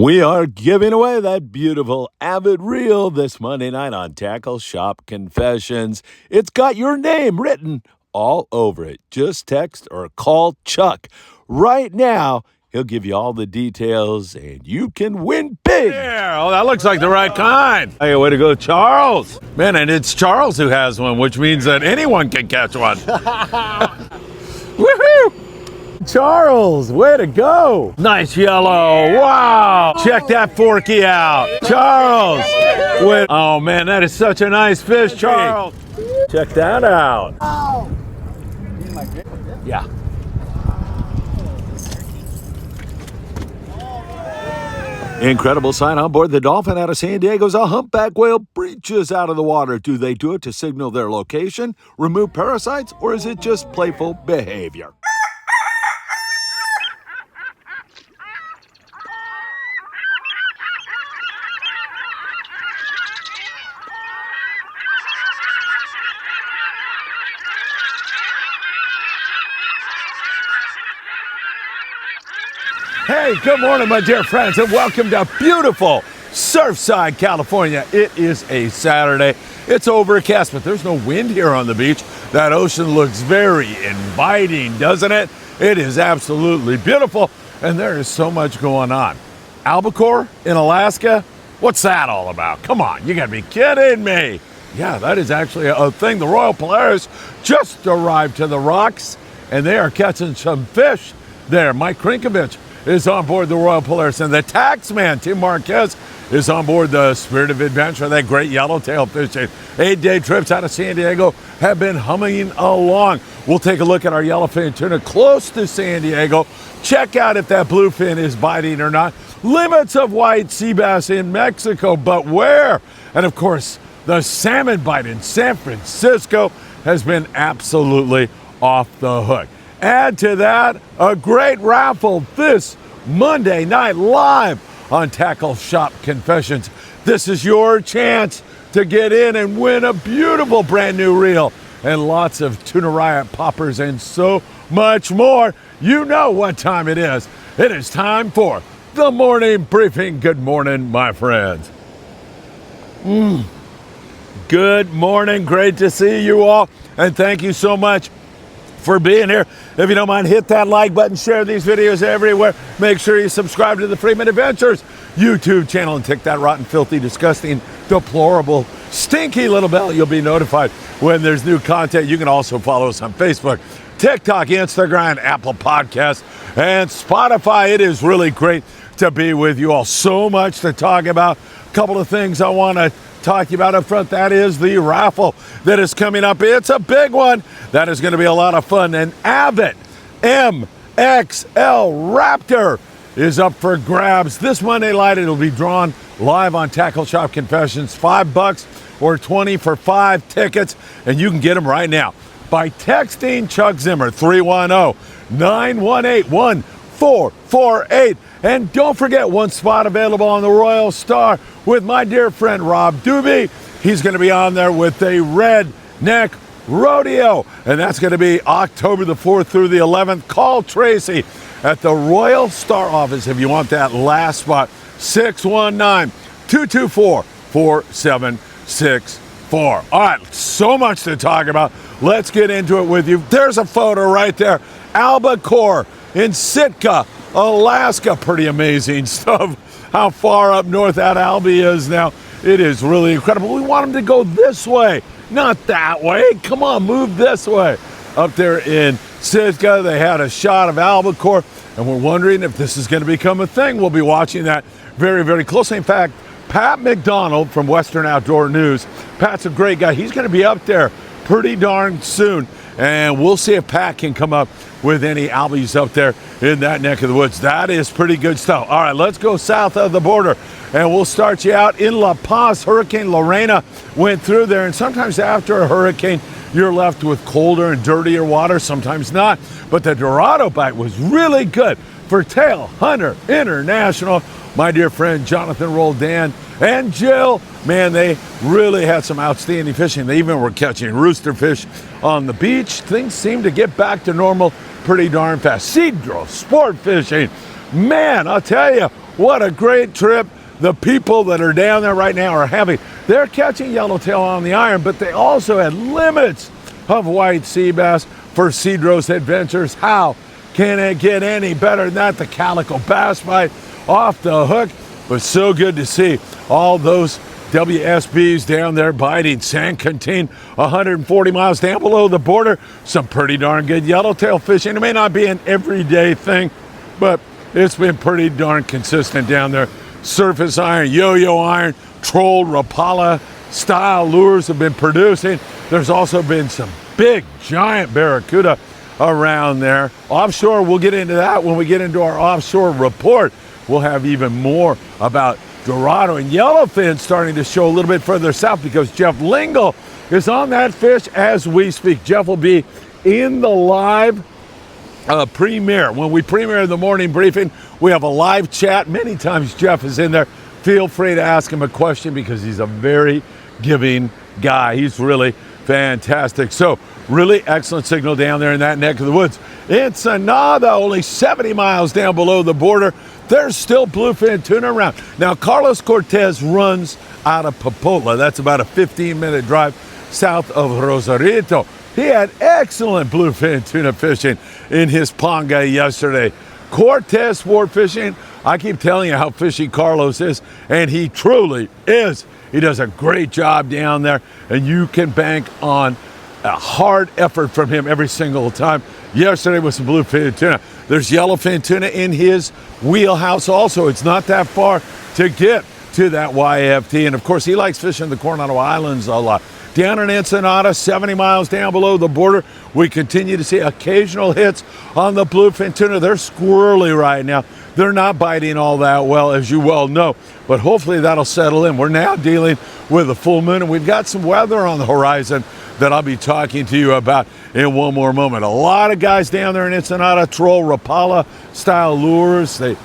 We are giving away that beautiful Avid reel this Monday night on Tackle Shop Confessions. It's got your name written all over it. Just text or call Chuck right now. He'll give you all the details, and you can win big. Yeah, oh, that looks like the right kind. Hey, way to go, Charles. Man, and it's Charles who has one, which means that anyone can catch one. Woohoo! Charles, way to go. Nice yellow. Wow. Check that forky out. Charles. Oh, man, that is such a nice fish, Charles. Check that out. Yeah. Incredible sight on board the Dolphin out of San Diego's a humpback whale breaches out of the water. Do they do it to signal their location, remove parasites, or is it just playful behavior? Hey, good morning, my dear friends, and welcome to beautiful Surfside, California. It is a Saturday. It's overcast, but there's no wind here on the beach. That ocean looks very inviting, doesn't it? It is absolutely beautiful, and there is so much going on. Albacore in Alaska? What's that all about? Come on, you gotta be kidding me. Yeah, that is actually a thing. The Royal Polaris just arrived to the rocks, and they are catching some fish there. Mike Krinkovich is on board the Royal Polaris, and the taxman, Tim Marquez, is on board the Spirit of Adventure, that great yellowtail fishing. 8-day trips out of San Diego have been humming along. We'll take a look at our yellowfin tuna close to San Diego. Check out if that bluefin is biting or not. Limits of white sea bass in Mexico, but where? And of course, the salmon bite in San Francisco has been absolutely off the hook. Add to that a great raffle this Monday night live on Tackle Shop Confessions. This is your chance to get in and win a beautiful brand new reel and lots of Tuna Riot poppers and so much more. You know what time it is. It is time for the morning briefing. Good morning, my friends. Good morning. Great to see you all. And thank you so much for being here. If you don't mind, hit that like button, share these videos everywhere. Make sure you subscribe to the Freeman Adventures YouTube channel and tick that rotten, filthy, disgusting, deplorable, stinky little bell. You'll be notified when there's new content. You can also follow us on Facebook, TikTok, Instagram, Apple Podcasts, and Spotify. It is really great to be with you all. So much to talk about. A couple of things I want to talk to you about up front. That is the raffle that is coming up. It's a big one. That is going to be a lot of fun. And Avid MXL Raptor is up for grabs this Monday night. It'll be drawn live on Tackle Shop Confessions. $5 or 20 for 5 tickets, and you can get them right now by texting Chuck Zimmer 310-918-1448. And don't forget, one spot available on the Royal Star with my dear friend Rob Doobie. He's going to be on there with a Redneck Rodeo, and that's going to be October the 4th through the 11th. Call Tracy at the Royal Star office if you want that last spot. 619-224-4764. All right, so much to talk about. Let's get into it with you. There's a photo right there. Albacore in Sitka, Alaska. Pretty amazing stuff. How far up north that Albie is now. It is really incredible. We want them to go this way, not that way. Come on, move this way. Up there in Sitka, they had a shot of Albacore, and we're wondering if this is going to become a thing. We'll be watching that very, very closely. In fact, Pat McDonald from Western Outdoor News, Pat's a great guy. He's going to be up there pretty darn soon, and we'll see if Pat can come up with any albies up there in that neck of the woods. That is pretty good stuff. All right, let's go south of the border, and we'll start you out in La Paz. Hurricane Lorena went through there, and sometimes after a hurricane, you're left with colder and dirtier water, sometimes not. But the Dorado bite was really good for Tail Hunter International. My dear friend Jonathan Roldan and Jill, man, they really had some outstanding fishing. They even were catching roosterfish on the beach. Things seem to get back to normal pretty darn fast. Cedro sport fishing, man, I'll tell you, What a great trip. The people that are down there right now they're catching yellowtail on the iron, but they also had limits of white sea bass for Cedros Adventures. How can it get any better than that? The calico bass bite off the hook. But so good to see all those WSBs down there biting. San Quintin, 140 miles down below the border. Some pretty darn good yellowtail fishing. It may not be an everyday thing, but it's been pretty darn consistent down there. Surface iron, yo-yo iron, troll, Rapala style lures have been producing. There's also been some big, giant barracuda around there. Offshore, we'll get into that when we get into our offshore report. We'll have even more about Dorado and Yellowfin starting to show a little bit further south because Jeff Lingle is on that fish as we speak. Jeff will be in the live premiere. When we premiere the morning briefing, we have a live chat. Many times Jeff is in there. Feel free to ask him a question because he's a very giving guy. He's really fantastic. So really excellent signal down there in that neck of the woods. Ensenada, only 70 miles down below the border. There's still bluefin tuna around. Now, Carlos Cortez runs out of Popola. That's about a 15-minute drive south of Rosarito. He had excellent bluefin tuna fishing in his panga yesterday. Cortez sport fishing, I keep telling you how fishy Carlos is, and he truly is. He does a great job down there, and you can bank on a hard effort from him every single time. Yesterday was some bluefin tuna. There's yellowfin tuna in his wheelhouse also. It's not that far to get to that YFT. And of course, he likes fishing the Coronado Islands a lot. Down in Ensenada, 70 miles down below the border, we continue to see occasional hits on the bluefin tuna. They're squirrely right now. They're not biting all that well, as you well know, but hopefully that'll settle in. We're now dealing with a full moon, and we've got some weather on the horizon that I'll be talking to you about in one more moment. A lot of guys down there in Ensenada troll Rapala style lures. They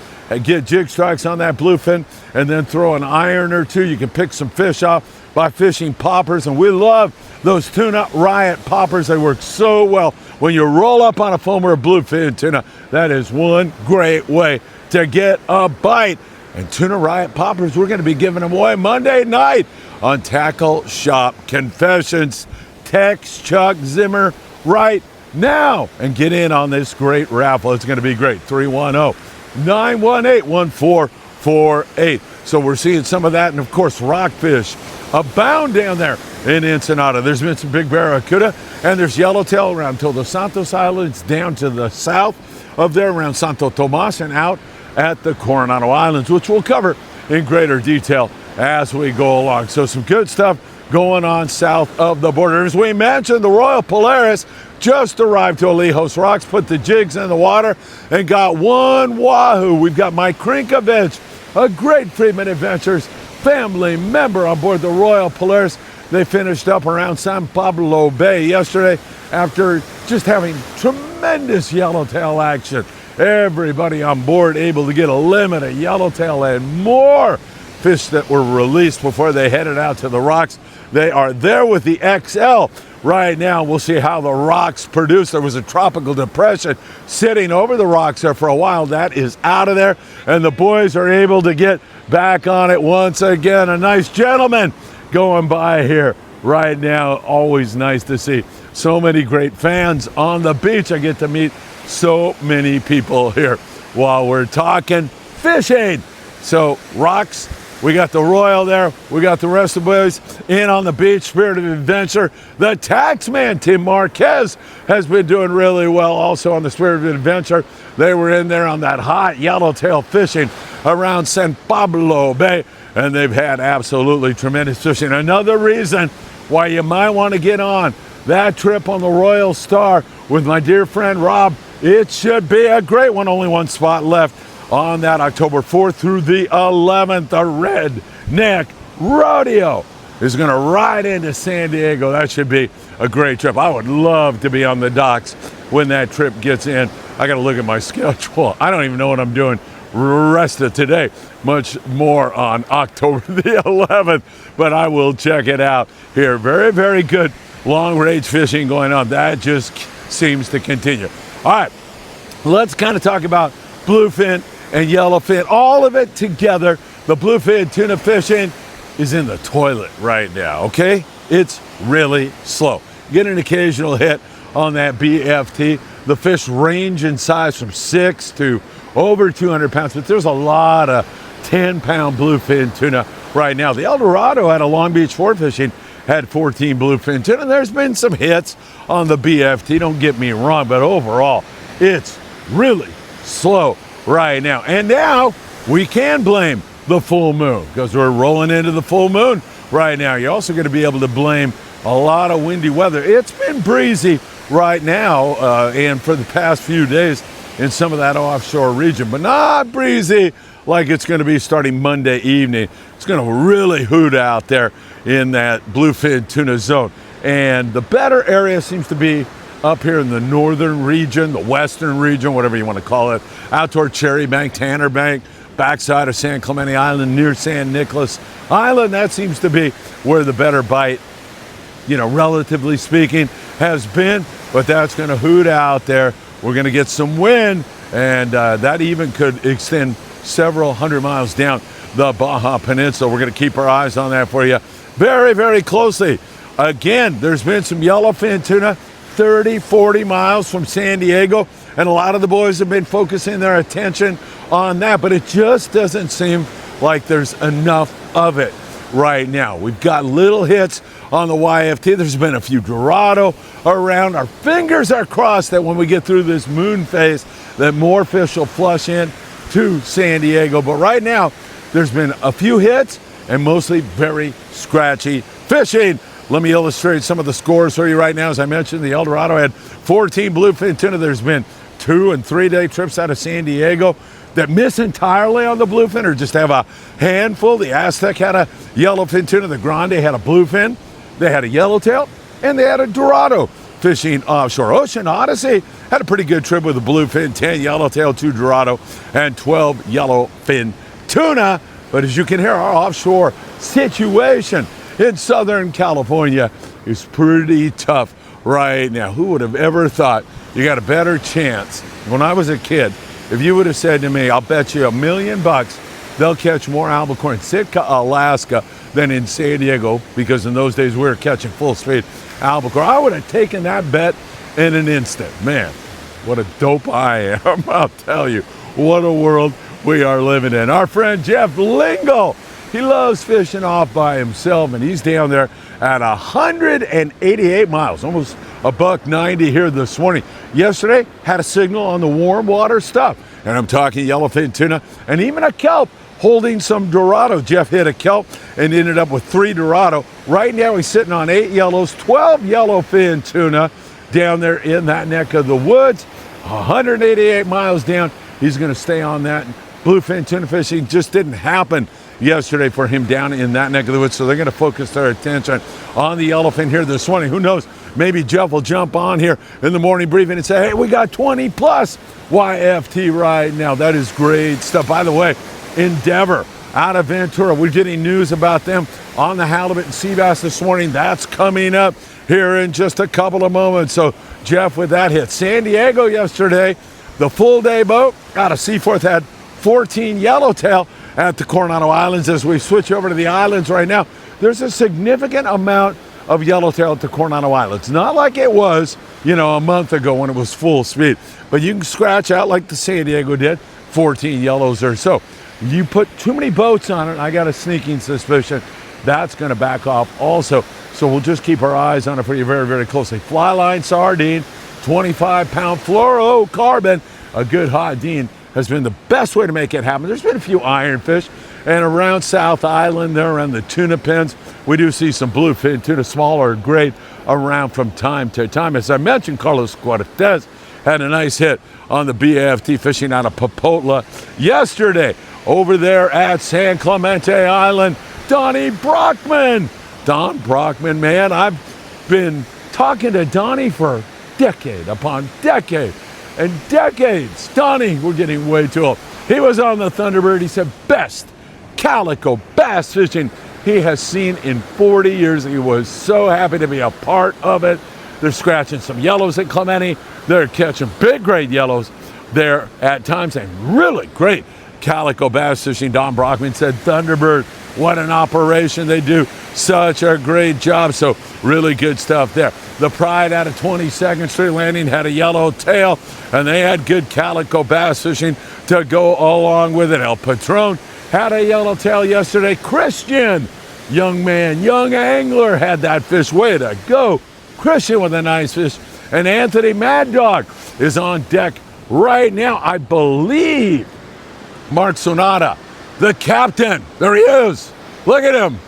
get jig strikes on that bluefin and then throw an iron or two. You can pick some fish off by fishing poppers, and we love those Tuna Riot poppers. They work so well when you roll up on a foamer of bluefin tuna. That is one great way to get a bite. And Tuna Riot poppers, we're going to be giving them away Monday night on Tackle Shop Confessions. Text Chuck Zimmer right now and get in on this great raffle. It's going to be great. 310-918-1448. So we're seeing some of that, and of course rockfish abound down there in Ensenada. There's been some big barracuda, and there's yellowtail around Todos Santos Islands down to the south of there around Santo Tomas and out at the Coronado Islands, which we'll cover in greater detail as we go along. So some good stuff going on south of the border. As we mentioned, the Royal Polaris just arrived to Alijos Rocks, put the jigs in the water, and got one wahoo. We've got Mike Krinkovich, a great Freedman Adventures family member on board the Royal Polaris. They finished up around San Pablo Bay yesterday after just having tremendous yellowtail action. Everybody on board able to get a limit of yellowtail and more fish that were released before they headed out to the rocks. They are there with the XL right now. We'll see how the rocks produce. There was a tropical depression sitting over the rocks there for a while. That is out of there, and the boys are able to get back on it once again. A nice gentleman going by here right now. Always nice to see so many great fans on the beach. I get to meet so many people here while we're talking fishing. So rocks, we got the Royal there. We got the rest of the boys in on the beach. Spirit of Adventure. The Taxman, Tim Marquez, has been doing really well also on the Spirit of Adventure. They were in there on that hot yellowtail fishing around San Pablo Bay, and they've had absolutely tremendous fishing. Another reason why you might want to get on that trip on the Royal Star with my dear friend Rob. It should be a great one. Only one spot left on that October 4th through the 11th. The Redneck Rodeo is going to ride into San Diego. That should be a great trip. I would love to be on the docks when that trip gets in. I got to look at my schedule. I don't even know what I'm doing rest of today, much more on October the 11th, but I will check it out here. Very, very good long-range fishing going on. That just seems to continue. All right, let's kind of talk about bluefin and yellowfin, all of it together. The bluefin tuna fishing is in the toilet right now, okay? It's really slow. Get an occasional hit on that BFT. The fish range in size from 6 to over 200 pounds, but there's a lot of 10-pound bluefin tuna right now. The El Dorado out of Long Beach Fort Fishing had 14 bluefin tuna. There's been some hits on the BFT, don't get me wrong, but overall, it's really slow right now. And now we can blame the full moon because we're rolling into the full moon right now. You're also going to be able to blame a lot of windy weather. It's been breezy right now and for the past few days in some of that offshore region, but not breezy like it's going to be starting Monday evening. It's going to really hoot out there in that bluefin tuna zone. And the better area seems to be up here in the northern region, the western region, whatever you want to call it, out toward Cherry Bank, Tanner Bank, backside of San Clemente Island, near San Nicolas Island. That seems to be where the better bite, relatively speaking, has been. But that's going to hoot out there. We're going to get some wind, and that even could extend several hundred miles down the Baja Peninsula. We're going to keep our eyes on that for you very, very closely. Again, there's been some yellowfin tuna 30, 40 miles from San Diego, and a lot of the boys have been focusing their attention on that, but it just doesn't seem like there's enough of it right now. We've got little hits on the YFT. There's been a few Dorado around. Our fingers are crossed that when we get through this moon phase that more fish will flush in to San Diego. But right now, there's been a few hits and mostly very scratchy fishing. Let me illustrate some of the scores for you right now. As I mentioned, the El Dorado had 14 bluefin tuna. There's been 2 and 3 day trips out of San Diego that miss entirely on the bluefin or just have a handful. The Aztec had a yellowfin tuna. The Grande had a bluefin. They had a yellowtail, and they had a Dorado fishing offshore. Ocean Odyssey had a pretty good trip with a bluefin, 10 yellowtail, 2 Dorado, and 12 yellowfin tuna. But as you can hear, our offshore situation in Southern California is pretty tough right now. Who would have ever thought you got a better chance? When I was a kid, if you would have said to me, I'll bet you $1 million they'll catch more albacore in Sitka, Alaska than in San Diego, because in those days we were catching full speed albacore, I would have taken that bet in an instant. Man, what a dope I am. I'll tell you, what a world we are living in. Our friend Jeff Lingle, he loves fishing off by himself, and he's down there at 188 miles, almost $1.90 here this morning. Yesterday, had a signal on the warm water stuff, and I'm talking yellowfin tuna and even a kelp holding some Dorado. Jeff hit a kelp and ended up with 3 Dorado. Right now, he's sitting on 8 yellows, 12 yellowfin tuna down there in that neck of the woods. 188 miles down, he's going to stay on that. Bluefin tuna fishing just didn't happen yesterday for him down in that neck of the woods, so they're going to focus their attention on the yellowfin here this morning. Who knows, maybe Jeff will jump on here in the morning briefing and say, hey, we got 20 plus YFT right now. That is great stuff. By the way, Endeavor out of Ventura, we're getting news about them on the halibut and sea bass this morning. That's coming up here in just a couple of moments. So Jeff with that hit. San Diego yesterday, the full day boat out of Seaforth had 14 yellowtail at the Coronado Islands. As we switch over to the islands right now, there's a significant amount of yellowtail at the Coronado Islands. Not like it was, a month ago when it was full speed, but you can scratch out like the San Diego did, 14 yellows or so. You put too many boats on it, I got a sneaking suspicion that's going to back off also. So we'll just keep our eyes on it for you very, very closely. Fly line sardine, 25-pound fluorocarbon, a good hot dean has been the best way to make it happen. There's been a few ironfish, and around South Island, there around the tuna pens, we do see some bluefin tuna, smaller grade, around from time to time. As I mentioned, Carlos Cortez had a nice hit on the BFT fishing out of Popotla yesterday. Over there at San Clemente Island, Donnie Brockman. Don Brockman, man, I've been talking to Donnie for decade upon decade and decades. Donnie, we're getting way too old. He was on the Thunderbird. He said best calico bass fishing he has seen in 40 years. He was so happy to be a part of it. They're scratching some yellows at Clemente. They're catching big grade yellows there at times, and really great calico bass fishing. Don Brockman said, Thunderbird, what an operation. They do such a great job. So really good stuff there. The Pride out of 22nd Street Landing had a yellowtail, and they had good calico bass fishing to go along with it. El Patron had a yellowtail yesterday. Christian, young man, young angler, had that fish. Way to go. Christian with a nice fish. And Anthony Mad Dog is on deck right now. I believe Mark Sonata, the captain, there he is. Look at him.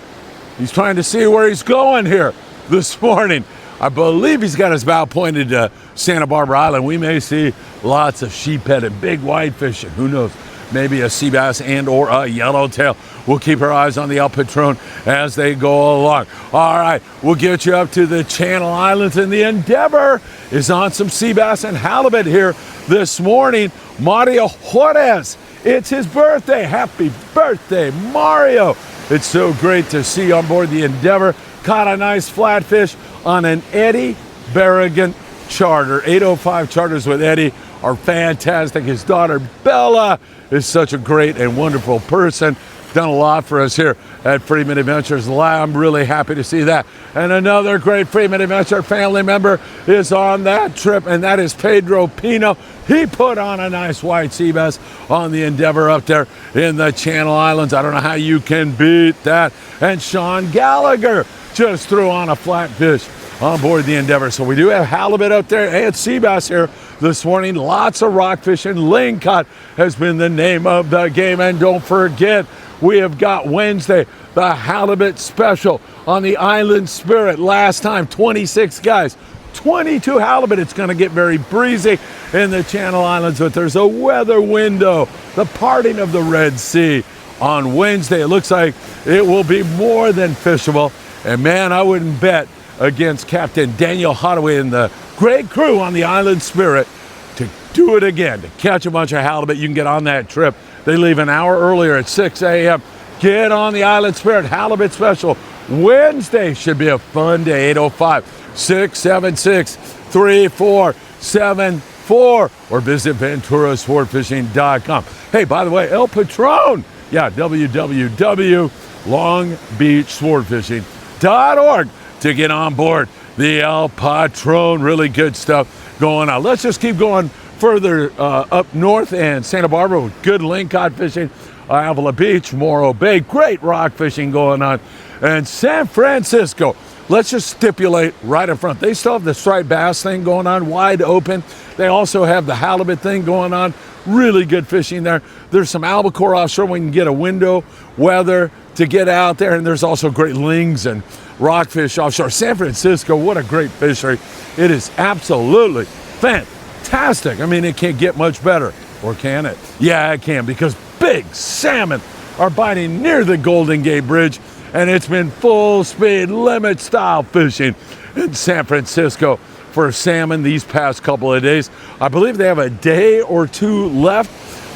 He's trying to see where he's going here this morning. I believe he's got his bow pointed to Santa Barbara Island. We may see lots of sheephead and big whitefish, and who knows, maybe a sea bass and or a yellowtail. We'll keep our eyes on the El Patron as they go along. All right, we'll get you up to the Channel Islands, and the Endeavor is on some sea bass and halibut here this morning. Mario Juarez, it's his birthday. Happy birthday, Mario. It's so great to see on board the Endeavor. Caught a nice flatfish on an Eddie Berrigan charter. 805 charters with Eddie are fantastic. His daughter Bella is such a great and wonderful person. Done a lot for us here at Freeman Adventures. I'm really happy to see that. And another great Freeman Adventure family member is on that trip, and that is Pedro Pino. He put on a nice white sea bass on the Endeavor up there in the Channel Islands. I don't know how you can beat that. And Sean Gallagher just threw on a flatfish on board the Endeavor. So we do have halibut up there and sea bass here this morning. Lots of rockfish, and lingcod has been the name of the game. And don't forget, we have got Wednesday, the halibut special on the Island Spirit. Last time, 26 guys, 22 halibut. It's going to get very breezy in the Channel Islands, but there's a weather window, the parting of the Red Sea on Wednesday. It looks like it will be more than fishable. And man, I wouldn't bet against Captain Daniel Hottaway and the great crew on the Island Spirit to do it again, to catch a bunch of halibut. You can get on that trip. They leave an hour earlier at 6 a.m. Get on the Island Spirit halibut special. Wednesday should be a fun day. 805-676-3474 or visit VenturaSportFishing.com. Hey, by the way, El Patron. Yeah, www.longbeachsportfishing.org to get on board the El Patron. Really good stuff going on. Let's just keep going further up north and Santa Barbara with good lingcod fishing. Avila Beach, Morro Bay, great rock fishing going on. And San Francisco, let's just stipulate right in front. They still have the striped bass thing going on, wide open. They also have the halibut thing going on. Really good fishing there. There's some albacore offshore. We can get a window weather to get out there. And there's also great lings and rockfish offshore. San Francisco, what a great fishery. It is absolutely fantastic. I mean, it can't get much better. Or can it? Yeah, it can, because big salmon are biting near the Golden Gate Bridge, and it's been full speed limit style fishing in San Francisco for salmon these past couple of days. I believe they have a day or two left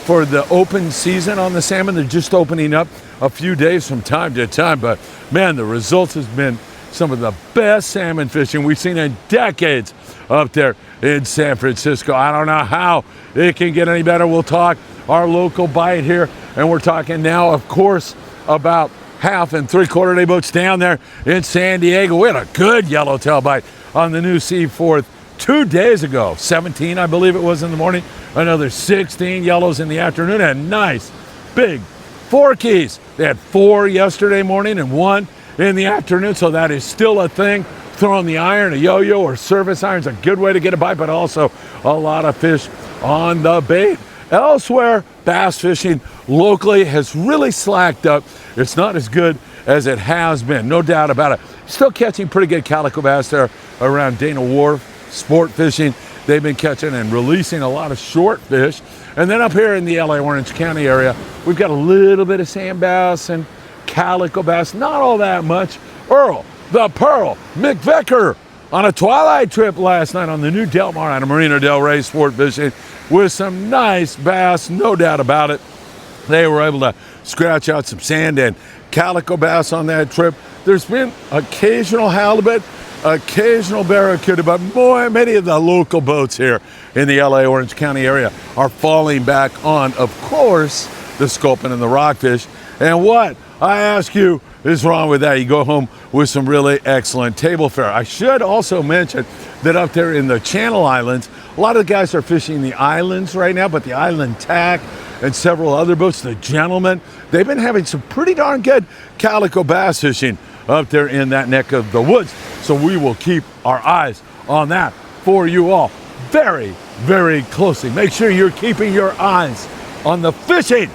for the open season on the salmon. They're just opening up a few days from time to time, but man, the results has been some of the best salmon fishing we've seen in decades up there in San Francisco. I don't know how it can get any better. We'll talk our local bite here, and we're talking now, of course, about 1/2 and 3/4 day boats down there in San Diego. We had a good yellowtail bite on the new Seaforth 2 days ago. 17, I believe it was, in the morning. Another 16 yellows in the afternoon, and nice big forkies. They had 4 yesterday morning and 1 in the afternoon, so that is still a thing. Throwing the iron, a yo-yo or service iron is a good way to get a bite, but also a lot of fish on the bait. Elsewhere, bass fishing locally has really slacked up. It's not as good as it has been, no doubt about it. Still catching pretty good calico bass there around Dana Wharf. Sport fishing, they've been catching and releasing a lot of short fish. And then up here in the LA Orange County area, we've got a little bit of sand bass and calico bass, not all that much. Earl, the Pearl, McVicker on a twilight trip last night on the new Del Mar out of Marina Del Rey sport fishing with some nice bass, no doubt about it. They were able to scratch out some sand and calico bass on that trip. There's been occasional halibut occasional barracuda, but many of the local boats here in the LA Orange County area are falling back on, of course, the sculpin and the rockfish. And what I ask you is wrong with that? You go home with some really excellent table fare. I should also mention that up there in the Channel Islands, a lot of the guys are fishing the islands right now, but the Island Tack and several other boats, the Gentlemen, they've been having some pretty darn good calico bass fishing up there in that neck of the woods. So we will keep our eyes on that for you all very, very closely. Make sure you're keeping your eyes on the fishing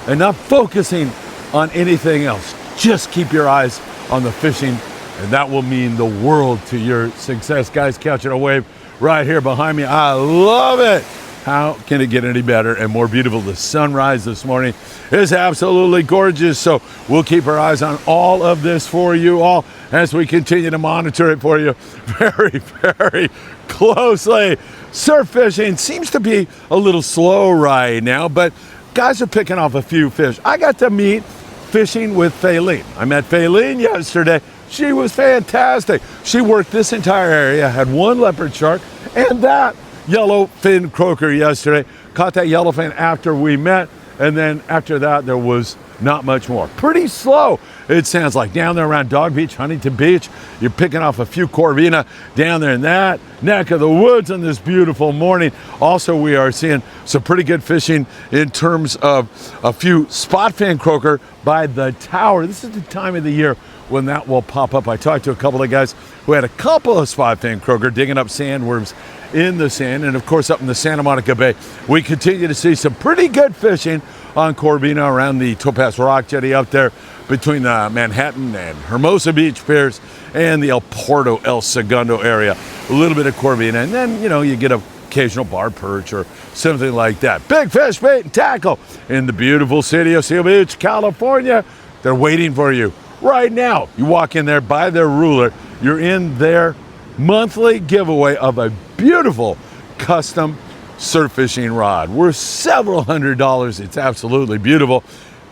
and not focusing on anything else. Just keep your eyes on the fishing, and that will mean the world to your success. Guys, catching a wave right here behind me. I love it. How can it get any better and more beautiful? The sunrise this morning is absolutely gorgeous. So we'll keep our eyes on all of this for you all as we continue to monitor it for you very, very closely. Surf fishing seems to be a little slow right now, but guys are picking off a few fish. I got to meet fishing with Faylene. I met Faylene yesterday. She was fantastic. She worked this entire area, had one leopard shark and that yellowfin croaker yesterday. Caught that yellowfin after we met, and then after that there was not much more. Pretty slow, it sounds like. Down there around Dog Beach, Huntington Beach, you're picking off a few corvina down there in that neck of the woods on this beautiful morning. Also, we are seeing some pretty good fishing in terms of a few spot fin croaker by the tower. This is the time of the year when that will pop up. I talked to a couple of guys who had a couple of spot fin croaker digging up sandworms in the sand, and of course up in the Santa Monica Bay we continue to see some pretty good fishing on corvina around the Topaz Rock Jetty up there between the Manhattan and Hermosa Beach piers and the El Porto, El Segundo area. A little bit of corvina, and then you get an occasional bar perch or something like that. Big fish, bait, and tackle in the beautiful city of Seal Beach, California. They're waiting for you right now. You walk in there, buy their ruler, you're in their monthly giveaway of a beautiful custom surf fishing rod worth several $100s. It's absolutely beautiful,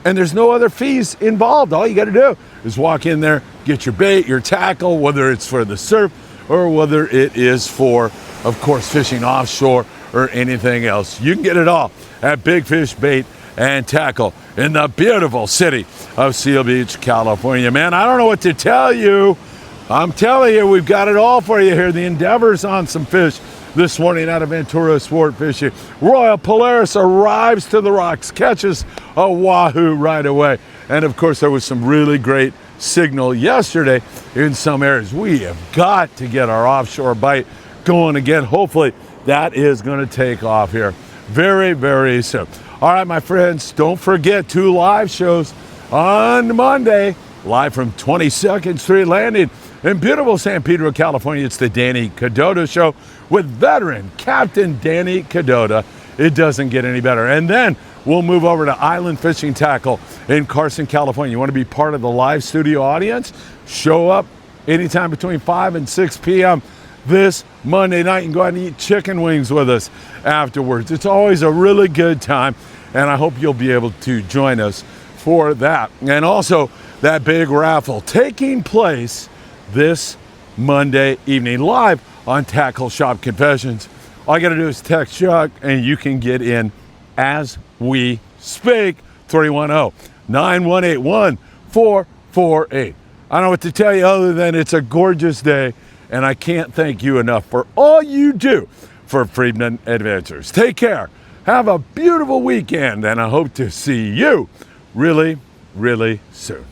and there's no other fees involved. All you got to do is walk in there, get your bait, your tackle, whether it's for the surf or whether it is for, of course, fishing offshore or anything else. You can get it all at Big Fish Bait and Tackle in the beautiful city of Seal Beach, California. Man, I don't know what to tell you. I'm telling you, we've got it all for you here. The Endeavor's on some fish this morning out of Ventura Sport Fishing. Royal Polaris arrives to the rocks, catches a wahoo right away. And of course, there was some really great signal yesterday in some areas. We have got to get our offshore bite going again. Hopefully, that is going to take off here very, very soon. All right, my friends, don't forget 2 live shows on Monday, live from 22nd Street Landing in beautiful San Pedro, California. It's the Danny Cadota Show with veteran Captain Danny Cadota. It doesn't get any better. And then we'll move over to Island Fishing Tackle in Carson, California. You want to be part of the live studio audience? Show up anytime between 5 and 6 p.m. this Monday night and go out and eat chicken wings with us afterwards. It's always a really good time, and I hope you'll be able to join us for that. And also that big raffle taking place this Monday evening live on Tackle Shop Confessions. All you got to do is text Chuck and you can get in as we speak. 310-9181-448. I don't know what to tell you other than it's a gorgeous day, and I can't thank you enough for all you do for Friedman Adventures. Take care. Have a beautiful weekend, and I hope to see you really, really soon.